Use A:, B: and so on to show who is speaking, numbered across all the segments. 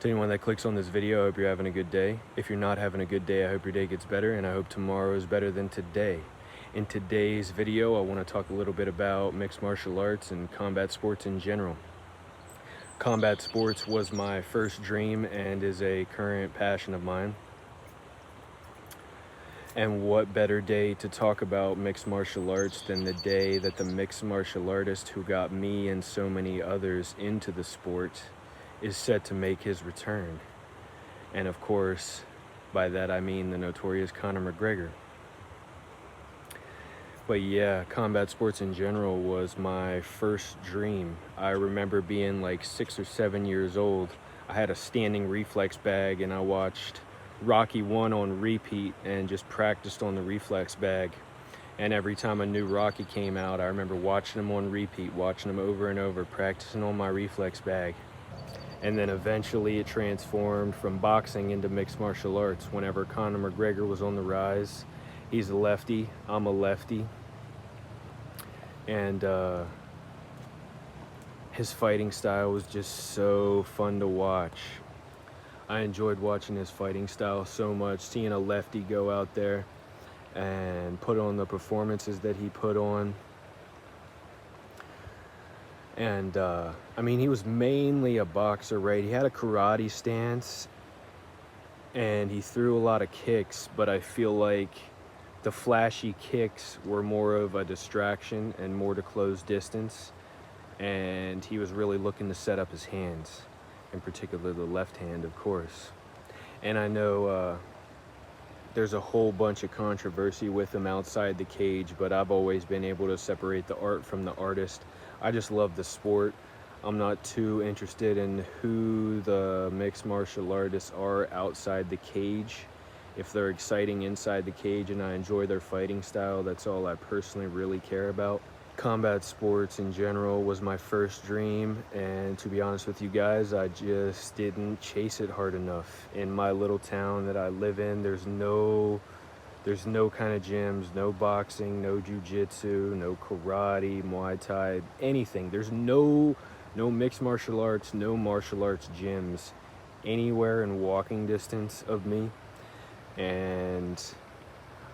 A: To anyone that clicks on this video, I hope you're having a good day. If you're not having a good day, I hope your day gets better, and I hope tomorrow is better than today. In today's video, I want to talk a little bit about mixed martial arts and combat sports in general. Combat sports was my first dream and is a current passion of mine. And what better day to talk about mixed martial arts than the day that the mixed martial artist who got me and so many others into the sport is set to make his return. And of course, by that I mean the notorious Conor McGregor. But yeah, combat sports in general was my first dream. I remember being like 6 or 7 years old. I had a standing reflex bag and I watched Rocky 1 on repeat and just practiced on the reflex bag. And every time a new Rocky came out, I remember watching him on repeat, watching him over and over, practicing on my reflex bag. And then eventually it transformed from boxing into mixed martial arts. Whenever Conor McGregor was on the rise, he's a lefty, I'm a lefty. And his fighting style was just so fun to watch. I enjoyed watching his fighting style so much, seeing a lefty go out there and put on the performances that he put on. And I mean, he was mainly a boxer, right? He had a karate stance and he threw a lot of kicks, but I feel like the flashy kicks were more of a distraction and more to close distance. And he was really looking to set up his hands, in particular the left hand, of course. And I know there's a whole bunch of controversy with him outside the cage, but I've always been able to separate the art from the artist. I just love the sport. I'm not too interested in who the mixed martial artists are outside the cage. If they're exciting inside the cage and I enjoy their fighting style, that's all I personally really care about. Combat sports in general was my first dream, and to be honest with you guys, I just didn't chase it hard enough. In my little town that I live in, there's no kind of gyms, no boxing, no jiu-jitsu, no karate, Muay Thai, anything. There's no mixed martial arts, no martial arts gyms anywhere in walking distance of me. And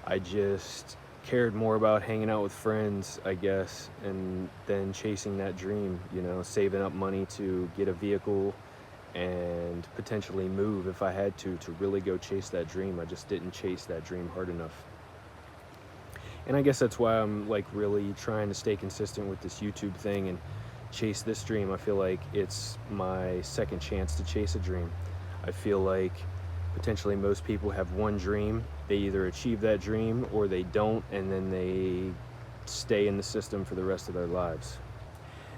A: I just cared more about hanging out with friends, I guess, and then chasing that dream, you know, saving up money to get a vehicle and potentially move if I had to really go chase that dream. I just didn't chase that dream hard enough. And I guess that's why I'm like really trying to stay consistent with this YouTube thing and chase this dream. I feel like it's my second chance to chase a dream. I feel like potentially most people have one dream. They either achieve that dream or they don't, and then they stay in the system for the rest of their lives.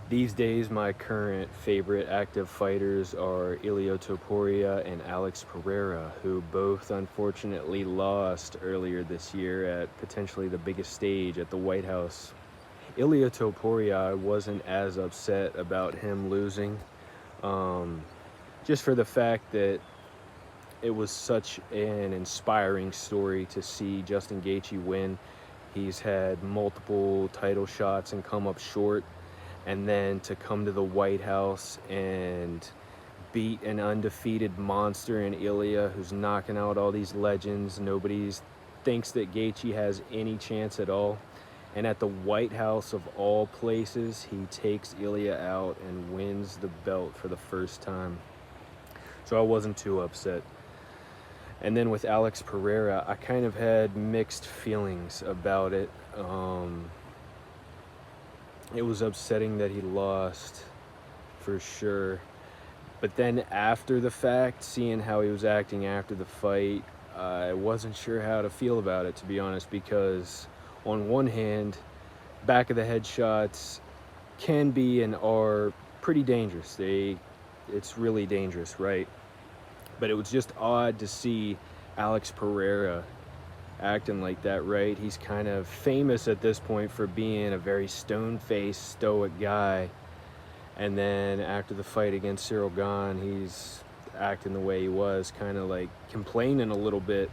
A: These days, my current favorite active fighters are Ilia Topuria and Alex Pereira, who both unfortunately lost earlier this year at potentially the biggest stage at the White House. Ilia Topuria, I wasn't as upset about him losing, just for the fact that it was such an inspiring story to see Justin Gaethje win. He's had multiple title shots and come up short, and then to come to the White House and beat an undefeated monster in Ilia, who's knocking out all these legends. Nobody thinks that Gaethje has any chance at all. And at the White House of all places, he takes Ilia out and wins the belt for the first time. So I wasn't too upset. And then with Alex Pereira, I kind of had mixed feelings about it. It was upsetting that he lost, for sure. But then after the fact, seeing how he was acting after the fight, I wasn't sure how to feel about it, to be honest, because on one hand, back of the head shots can be and are pretty dangerous. It's really dangerous, right? But it was just odd to see Alex Pereira acting like that, right? He's kind of famous at this point for being a very stone-faced, stoic guy. And then after the fight against Cyril Gane, he's acting the way he was, kind of like complaining a little bit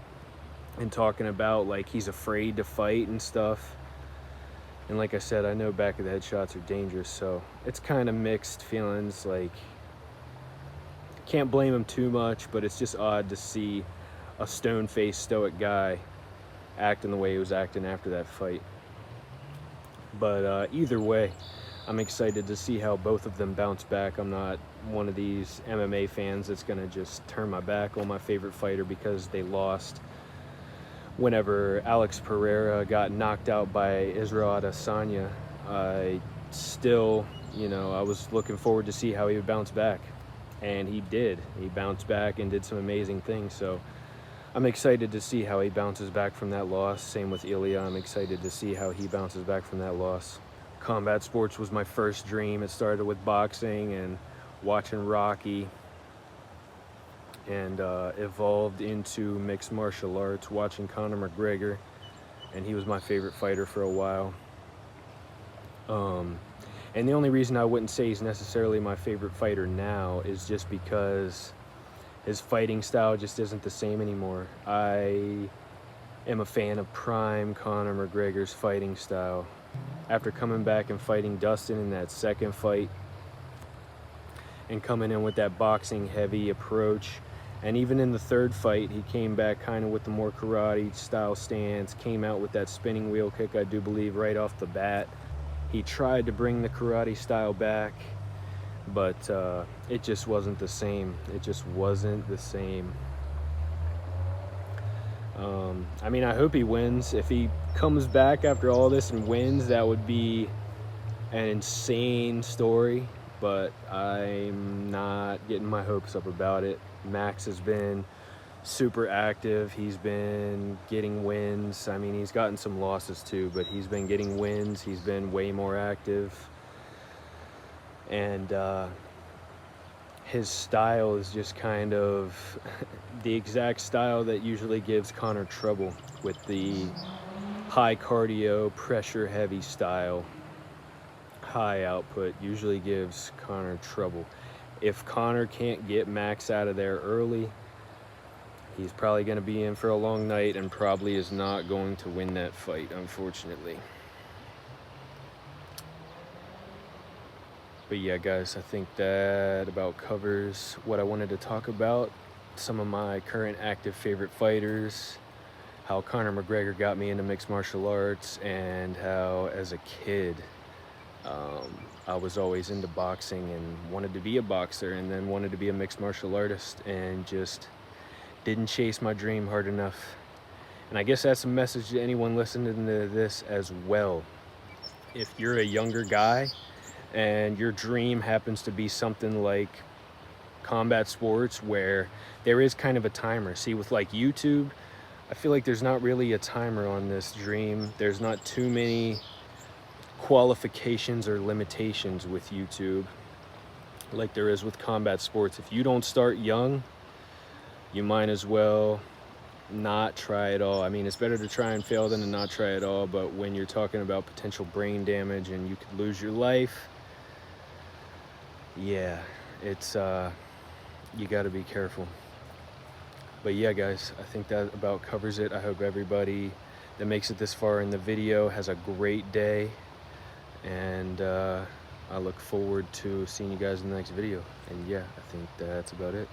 A: and talking about like he's afraid to fight and stuff. And like I said, I know back of the head shots are dangerous, so it's kind of mixed feelings. Like, can't blame him too much, but it's just odd to see a stone-faced, stoic guy acting the way he was acting after that fight. But either way, I'm excited to see how both of them bounce back. I'm not one of these MMA fans that's gonna just turn my back on my favorite fighter because they lost. Whenever Alex Pereira got knocked out by Israel Adesanya, I still, I was looking forward to see how he would bounce back. And he did. He bounced back and did some amazing things. So I'm excited to see how he bounces back from that loss. Same with Ilya. I'm excited to see how he bounces back from that loss. Combat sports was my first dream. It started with boxing and watching Rocky, and evolved into mixed martial arts, watching Conor McGregor, and he was my favorite fighter for a while. And the only reason I wouldn't say he's necessarily my favorite fighter now is just because his fighting style just isn't the same anymore. I am a fan of prime Conor McGregor's fighting style. After coming back and fighting Dustin in that second fight, and coming in with that boxing heavy approach, and even in the third fight, he came back kind of with the more karate style stance, came out with that spinning wheel kick, I do believe, right off the bat. He tried to bring the karate style back, but it just wasn't the same. It just wasn't the same. I mean, I hope he wins. If he comes back after all this and wins, that would be an insane story, but I'm not getting my hopes up about it. Max has been super active. He's been getting wins. I mean, he's gotten some losses too, but he's been getting wins. He's been way more active. And his style is just kind of the exact style that usually gives Conor trouble, with the high cardio, pressure heavy style. High output usually gives Conor trouble. If Conor can't get Max out of there early, he's probably going to be in for a long night and probably is not going to win that fight, unfortunately. But yeah, guys, I think that about covers what I wanted to talk about. Some of my current active favorite fighters, how Conor McGregor got me into mixed martial arts, and how as a kid I was always into boxing and wanted to be a boxer, and then wanted to be a mixed martial artist, and just didn't chase my dream hard enough. And I guess that's a message to anyone listening to this as well. If you're a younger guy and your dream happens to be something like combat sports, where there is kind of a timer. See, with like YouTube, I feel like there's not really a timer on this dream. There's not too many qualifications or limitations with YouTube like there is with combat sports. If you don't start young, you might as well not try at all. I mean, it's better to try and fail than to not try at all, but when you're talking about potential brain damage and you could lose your life, yeah, it's you got to be careful. But yeah, guys, I think that about covers it. I hope everybody that makes it this far in the video has a great day, and I look forward to seeing you guys in the next video. And yeah, I think that's about it.